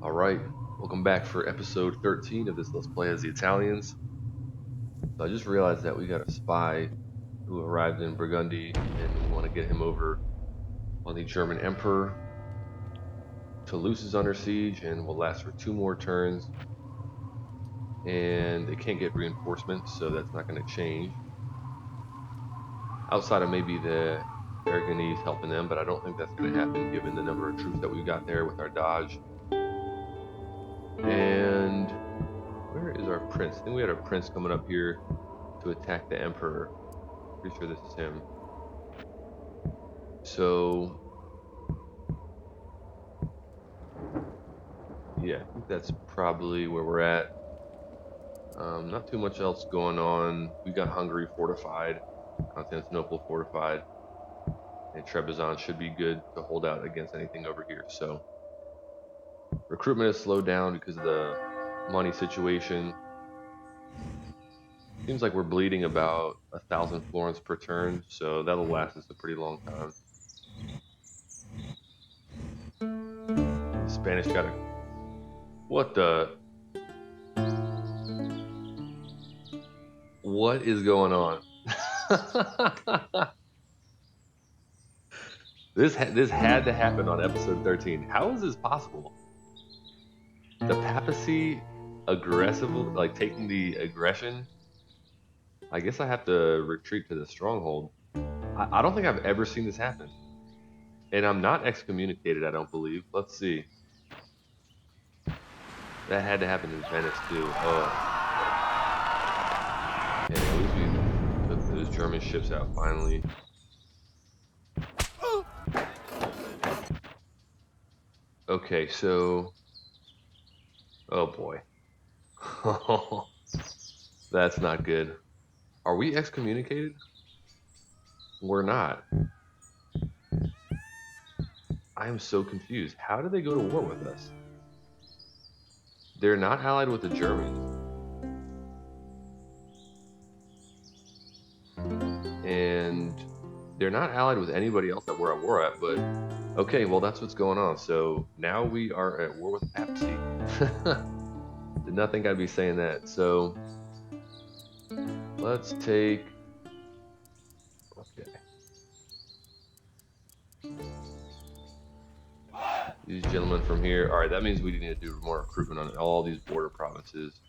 Alright, welcome back for episode 13 of this Let's Play as the Italians. So I just realized that we got a spy who arrived in Burgundy and we want to get him over on the German Emperor. Toulouse is under siege and will last for 2 more turns. And it can't get reinforcements, so that's not going to change. Outside of maybe the Aragonese helping them, but I don't think that's going to happen given the number of troops that we've got there with our Dodge. And where is our prince? I think we had a prince coming up here to attack the Emperor. Pretty sure this is him. So, yeah, I think that's probably where we're at. Not too much else going on. We got Hungary fortified, Constantinople fortified, and Trebizond should be good to hold out against anything over here. So, recruitment has slowed down because of the money situation. Seems like we're bleeding about 1,000 florins per turn, so that'll last us a pretty long time. The Spanish got a... What the... What is going on? This had to happen on episode 13. How is this possible? The papacy aggressively, like taking the aggression. I guess I have to retreat to the stronghold. I don't think I've ever seen this happen. And I'm not excommunicated, I don't believe. Let's see. That had to happen in Venice too. Oh. And at least we took those German ships out finally. Okay, so... Oh boy. That's not good. Are we excommunicated? We're not. I am so confused. How did they go to war with us? They're not allied with the Germans. And they're not allied with anybody else that we're at war at, but okay, well that's what's going on. So now we are at war with the papacy. Did not think I'd be saying that. So let's take... Okay. These gentlemen from here. Alright, that means we need to do more recruitment on all these border provinces.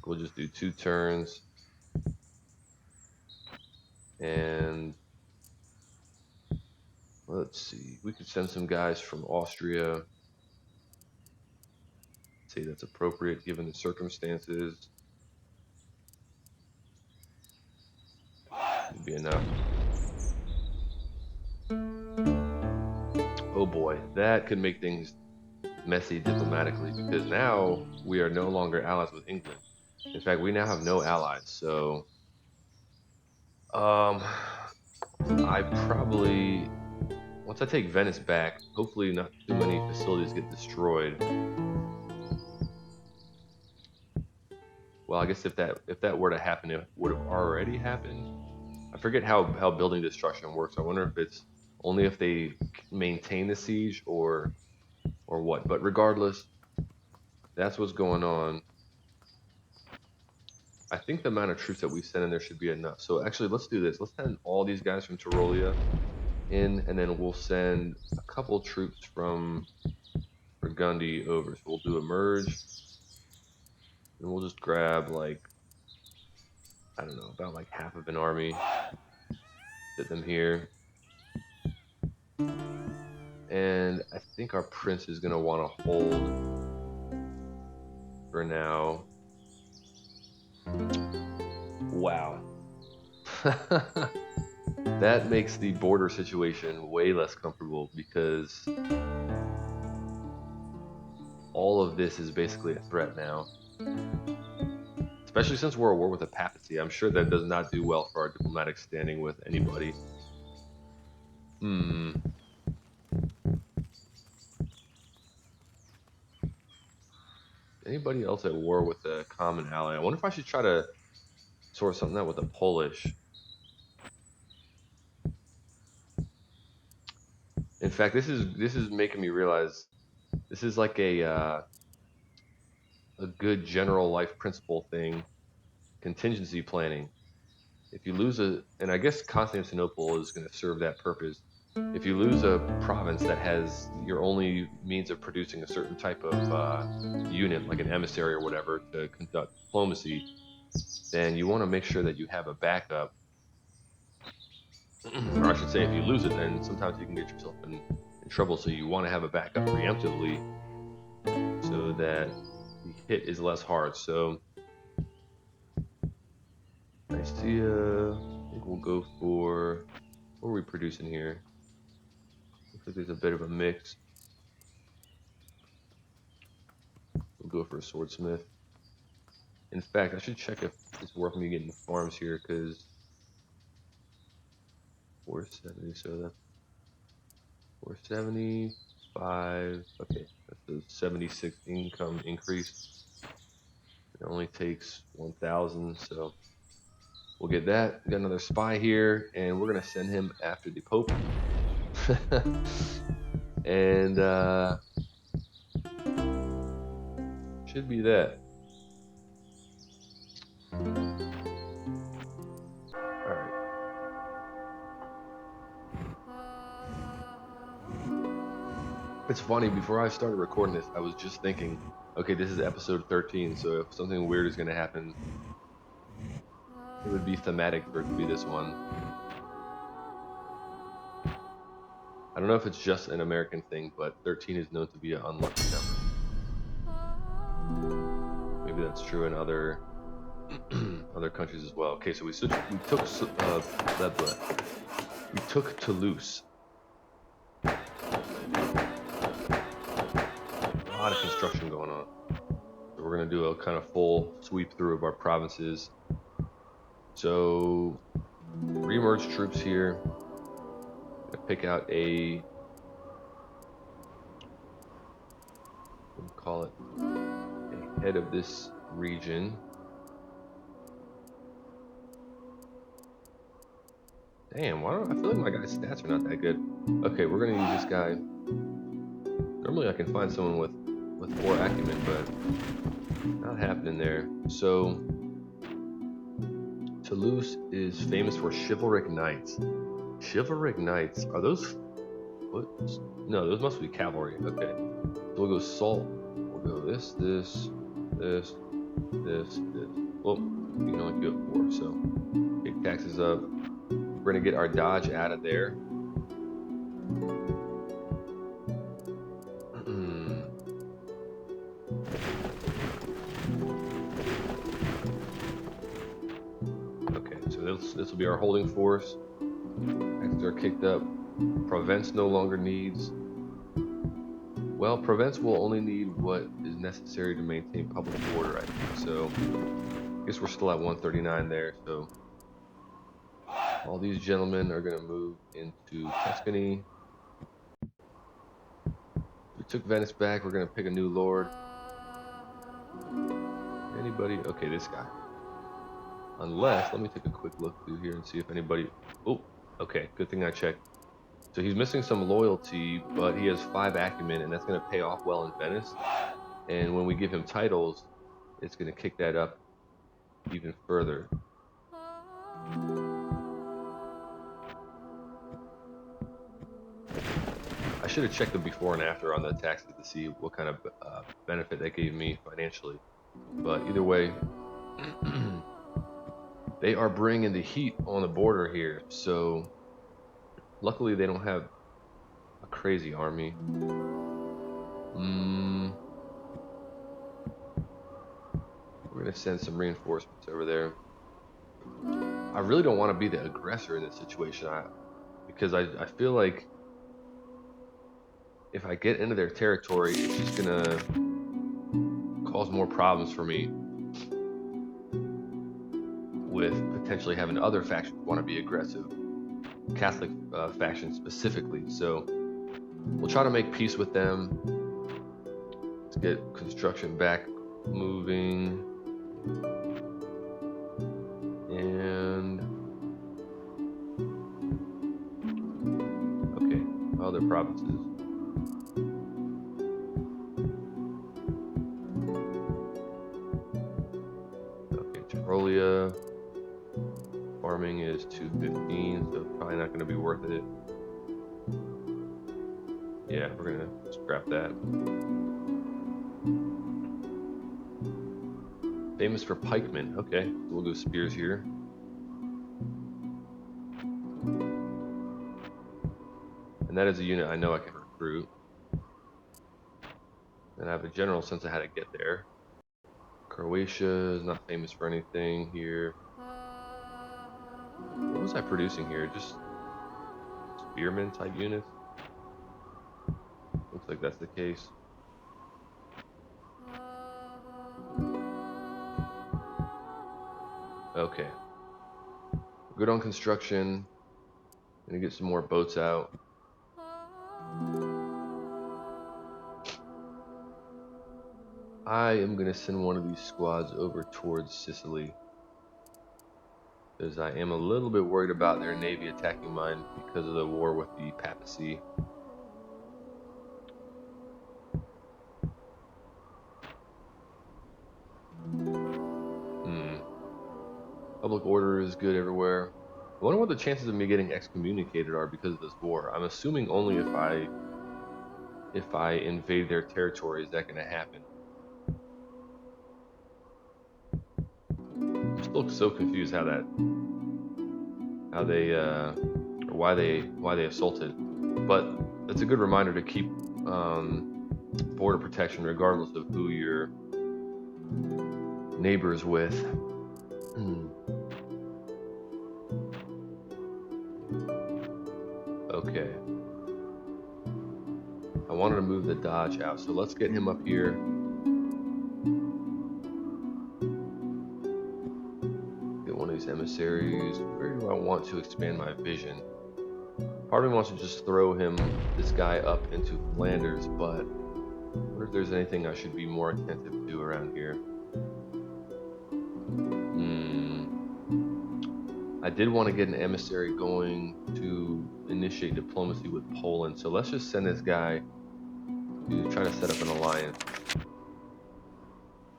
We'll just do 2 turns. And let's see. We could send some guys from Austria. Say that's appropriate given the circumstances. Would be enough. Oh boy, that could make things messy diplomatically because now we are no longer allies with England. In fact, we now have no allies. So, I probably, once I take Venice back, hopefully not too many facilities get destroyed. Well, I guess if that were to happen, it would have already happened. I forget how building destruction works. I wonder if it's only if they maintain the siege or what. But regardless, that's what's going on. I think the amount of troops that we send in there should be enough. So actually, let's do this. Let's send all these guys from Tyrolia in, and then we'll send a couple troops from Burgundy over. So we'll do a merge, and we'll just grab like, I don't know, about like half of an army, sit them here. And I think our prince is going to want to hold for now. Wow. That makes the border situation way less comfortable because all of this is basically a threat now. Especially since we're at war with the papacy. I'm sure that does not do well for our diplomatic standing with anybody. Anybody else at war with a common ally? I wonder if I should try to sort something out with the Polish. In fact, this is making me realize this is like a good general life principle thing, contingency planning. If you lose and I guess Constantinople is going to serve that purpose. If you lose a province that has your only means of producing a certain type of unit, like an emissary or whatever, to conduct diplomacy, then you want to make sure that you have a backup. Or I should say, if you lose it, then sometimes you can get yourself in trouble. So you want to have a backup preemptively so that the hit is less hard. So I see, I think we'll go for, what are we producing here? Looks like there's a bit of a mix. We'll go for a swordsmith. In fact, I should check if it's worth me getting farms here, because 470, so that's 475. Okay, that's a 76 income increase. It only takes 1,000, so we'll get that. We got another spy here, and we're gonna send him after the Pope. And should be that. All right. It's funny, before I started recording this, I was just thinking, okay, this is episode 13, so if something weird is gonna happen, it would be thematic for it to be this one. I don't know if it's just an American thing, but 13 is known to be an unlucky number. Maybe that's true in other other countries as well. Okay, so we took Toulouse. A lot of construction going on. So we're gonna do a kind of full sweep through of our provinces. So reemerge troops here. Pick out a, we'll call it a head of this region. Damn, why don't I feel like my guy's stats are not that good? Okay, we're gonna use this guy. Normally I can find someone with 4 acumen, but not happening there. So Toulouse is famous for chivalric knights. Chivalric knights, are those foot? No, those must be cavalry. Okay, so we'll go salt. We'll go this. Well, you can only do it 4, so take taxes up. We're gonna get our dodge out of there. Okay, so this will be our holding force. Taxes are kicked up. Provence no longer needs. Well, Provence will only need what is necessary to maintain public order, I think. So I guess we're still at 139 there. So all these gentlemen are going to move into Tuscany. We took Venice back. We're going to pick a new lord. Anybody? Okay, this guy. Unless, let me take a quick look through here and see if anybody. Oh, okay. Good thing I checked. So he's missing some loyalty, but he has 5 acumen, and that's going to pay off well in Venice. And when we give him titles, it's going to kick that up even further. I should have checked the before and after on the taxes to see what kind of benefit that gave me financially. But either way, they are bringing the heat on the border here. So luckily they don't have a crazy army. We're going to send some reinforcements over there. I really don't want to be the aggressor in this situation, because I feel like if I get into their territory, it's just going to cause more problems for me with potentially having other factions want to be aggressive, Catholic factions specifically. So we'll try to make peace with them. Let's get construction back moving. And okay, well, they're provinces. Okay, Tyrolia. Farming is 215, so probably not going to be worth it. Yeah, we're going to scrap that. Famous for pikemen. Okay, so we'll go spears here. And that is a unit I know I can recruit. And I have a general sense of how to get there. Croatia is not famous for anything here. What was I producing here? Just spearmen type units? Looks like that's the case. Okay. Good on construction. Gonna get some more boats out. I am gonna send one of these squads over towards Sicily, because I am a little bit worried about their navy attacking mine because of the war with the papacy. Public order is good everywhere. I wonder what the chances of me getting excommunicated are because of this war. I'm assuming only if I invade their territory is that going to happen. I'm still so confused or why they assaulted. But it's a good reminder to keep border protection regardless of who your neighbor is with. Okay. I wanted to move the Dodge out, so let's get him up here. Get one of these emissaries. Where do I want to expand my vision? Part of me wants to just throw this guy up into Flanders, but I wonder if there's anything I should be more attentive to around here. I did want to get an emissary going to initiate diplomacy with Poland, so let's just send this guy to try to set up an alliance.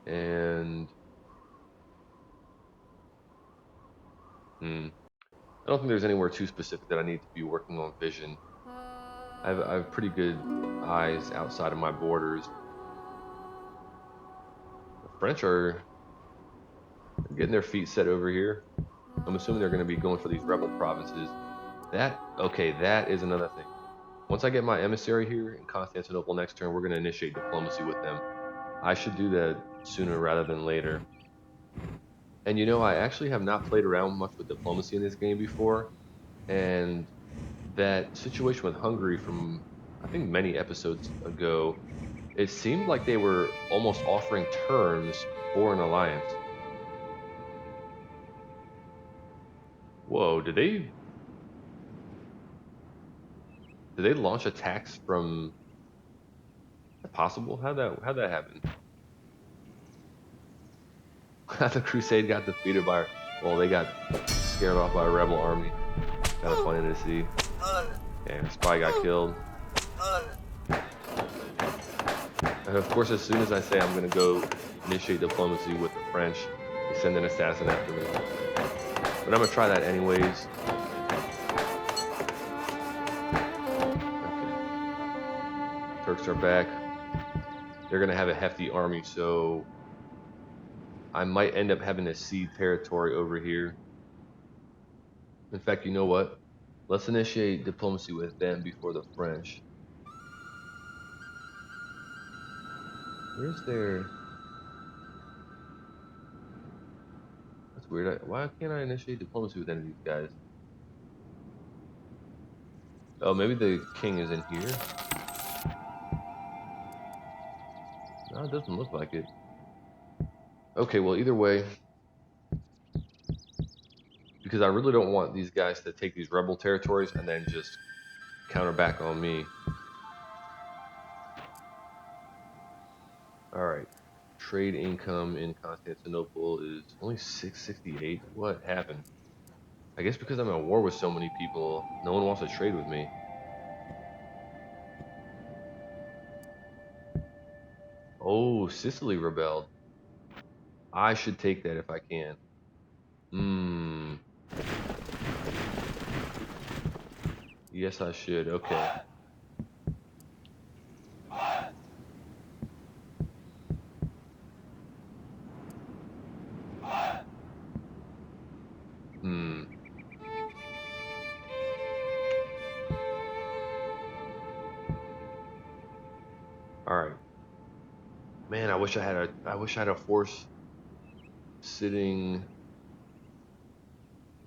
And I don't think there's anywhere too specific that I need to be working on vision. I have pretty good eyes outside of my borders. The French are getting their feet set over here. I'm assuming they're going to be going for these rebel provinces. That is another thing. Once I get my emissary here in Constantinople next turn, we're going to initiate diplomacy with them. I should do that sooner rather than later. And you know, I actually have not played around much with diplomacy in this game before. And that situation with Hungary from, I think, many episodes ago, it seemed like they were almost offering terms for an alliance. Whoa, did they launch attacks from... Is that possible? How'd that happen? The Crusade got defeated by... Well, they got scared off by a rebel army. Kind of funny to see. Okay, the spy got killed. And of course, as soon as I say I'm gonna go initiate diplomacy with the French, they send an assassin after me. But I'm gonna try that anyways. Okay. Turks are back. They're gonna have a hefty army, so I might end up having to cede territory over here. In fact, you know what? Let's initiate diplomacy with them before the French. Where's their... That's weird. Why can't I initiate diplomacy with any of these guys? Oh, maybe the king is in here? No, it doesn't look like it. Okay, well, either way, because I really don't want these guys to take these rebel territories and then just counter back on me. Alright, trade income in Constantinople is only 668. What happened? I guess because I'm at war with so many people, no one wants to trade with me. Oh, Sicily rebelled. I should take that if I can. Hmm. Yes, I should. Okay. Hmm. All right. Man, I wish I had a force sitting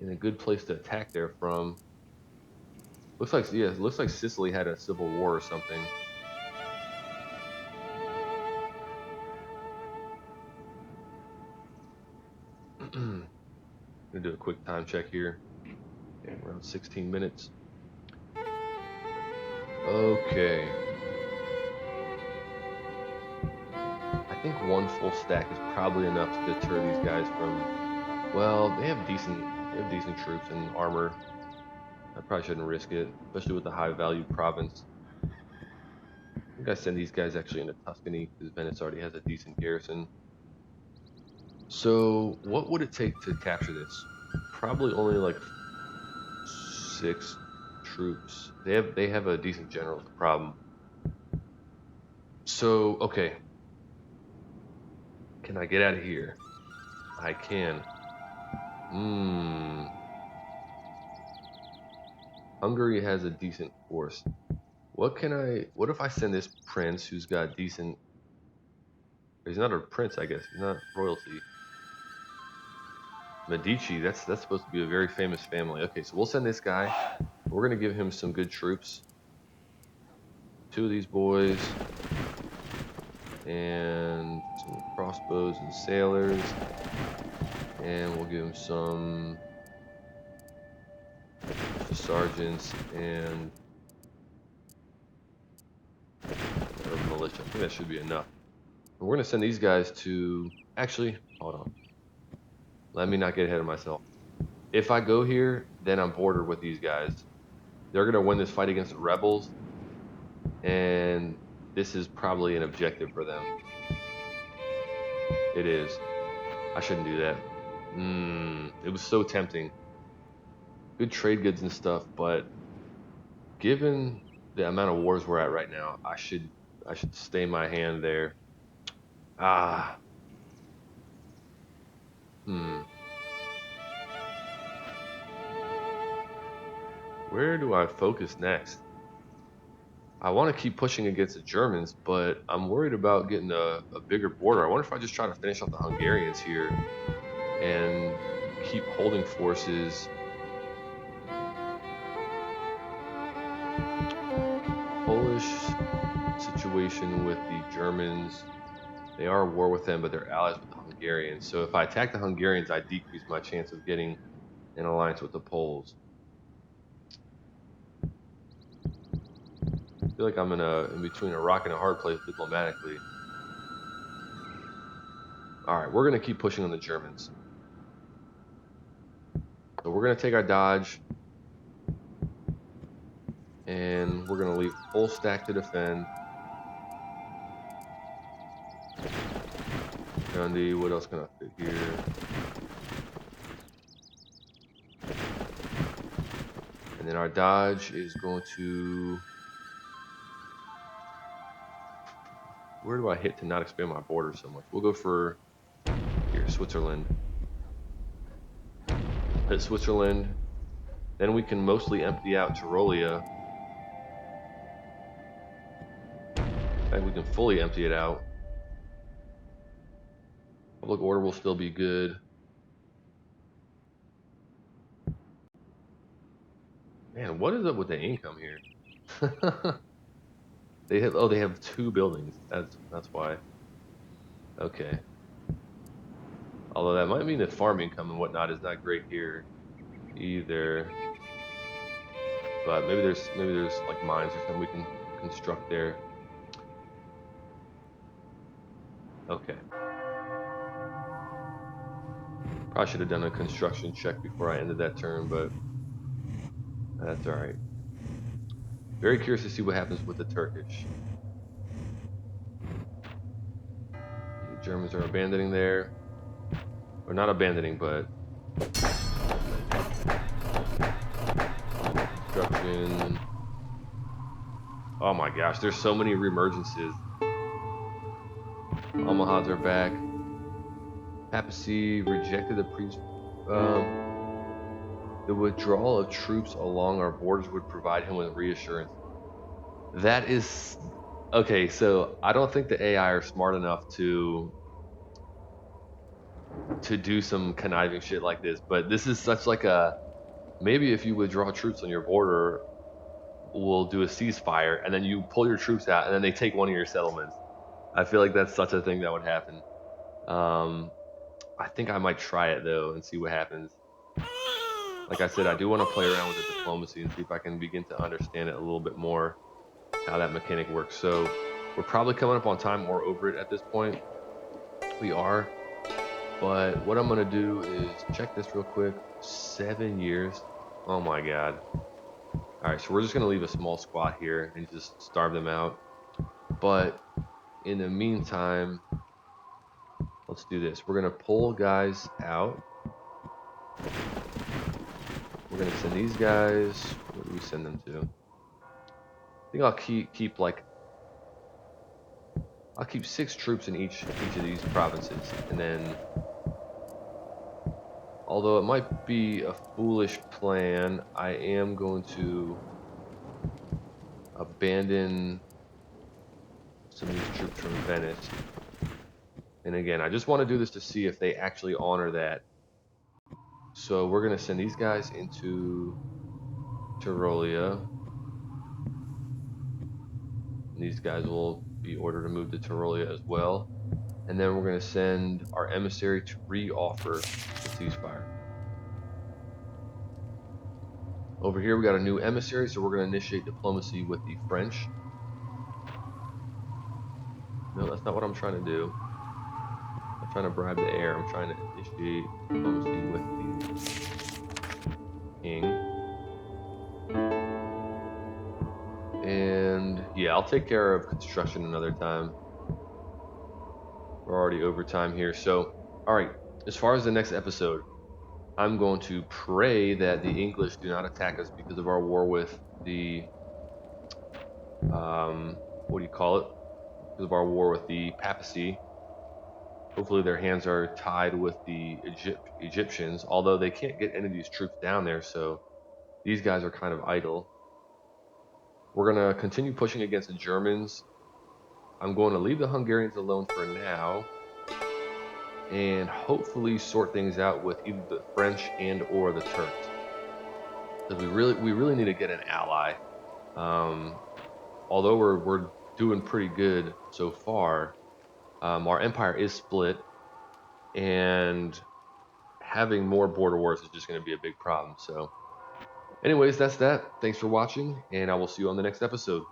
in a good place to attack there from. Looks like, yeah, it looks like Sicily had a civil war or something. Gonna do a quick time check here. Okay, around 16 minutes. Okay. I think one full stack is probably enough to deter these guys from. Well, they have decent troops and armor. I probably shouldn't risk it, especially with the high value province. I think I send these guys actually into Tuscany because Venice already has a decent garrison. So, what would it take to capture this? Probably only like 6 troops. They have a decent general. Is the problem? So, okay, can I get out of here? I can. Hmm. Hungary has a decent force. What if I send this prince who's got decent. He's not a prince, I guess. He's not royalty. Medici, that's supposed to be a very famous family. Okay, so we'll send this guy. We're gonna give him some good troops. 2 of these boys. And some crossbows and sailors. And we'll give him some sergeants and militia. I think that should be enough. And we're gonna send these guys to. Actually, hold on. Let me not get ahead of myself. If I go here, then I'm bordered with these guys. They're gonna win this fight against the rebels, and this is probably an objective for them. It is. I shouldn't do that. It was so tempting. Good trade goods and stuff, but given the amount of wars we're at right now, I should stay my hand there. Ah. Where do I focus next? I want to keep pushing against the Germans, but I'm worried about getting a bigger border. I wonder if I just try to finish off the Hungarians here and keep holding forces. Polish situation with the Germans. They are at war with them, but they're allies with the Hungarians. So if I attack the Hungarians, I decrease my chance of getting an alliance with the Poles. I feel like I'm in between a rock and a hard place diplomatically. All right, we're gonna keep pushing on the Germans. So we're gonna take our dodge, and we're gonna leave full stack to defend. Gundy, what else can I fit here? And then our dodge is going to. Where do I hit to not expand my border so much? We'll go for here, Switzerland. Hit Switzerland. Then we can mostly empty out Tyrolia. And we can fully empty it out. Public order will still be good. Man, what is up with the income here? They have 2 buildings. That's why. Okay. Although that might mean that farm income and whatnot is not great here either. But maybe there's like mines or something we can construct there. Okay. Probably should have done a construction check before I ended that turn, but that's alright. Very curious to see what happens with the Turkish. Germans are abandoning there. Or not abandoning, but destruction. Oh my gosh, there's so many reemergences. Almohads are back. Papacy rejected the withdrawal of troops along our borders would provide him with reassurance. That is okay. So I don't think the AI are smart enough to do some conniving shit like this. But this is such like a maybe if you withdraw troops on your border, we'll do a ceasefire, and then you pull your troops out, and then they take one of your settlements. I feel like that's such a thing that would happen. I think I might try it though and see what happens. Like I said, I do want to play around with the diplomacy and see if I can begin to understand it a little bit more, how that mechanic works. So we're probably coming up on time or over it at this point. We are. But what I'm going to do is check this real quick. 7 years. Oh my god. Alright, so we're just going to leave a small squad here and just starve them out. But in the meantime, let's do this. We're going to pull guys out. We're going to send these guys. Where do we send them to? I think I'll keep like I'll keep 6 troops in each of these provinces, and then, although it might be a foolish plan, I am going to abandon some of these troops from Venice. And again, I just want to do this to see if they actually honor that. So we're going to send these guys into Tyrolia. And these guys will be ordered to move to Tyrolia as well. And then we're going to send our emissary to re-offer the ceasefire. Over here we got a new emissary, so we're going to initiate diplomacy with the French. No, that's not what I'm trying to do. I'm trying to bribe the heir. I'm trying to initiate diplomacy with the king. And yeah, I'll take care of construction another time. We're already over time here. So, alright, as far as the next episode, I'm going to pray that the English do not attack us because of our war with the, what do you call it? Because of our war with the papacy. Hopefully their hands are tied with the Egyptians, although they can't get any of these troops down there, so these guys are kind of idle. We're going to continue pushing against the Germans. I'm going to leave the Hungarians alone for now, and hopefully sort things out with either the French and or the Turks, because we really need to get an ally. Although we're doing pretty good so far, our empire is split, and having more border wars is just going to be a big problem. So anyways, that's that. Thanks for watching, and I will see you on the next episode.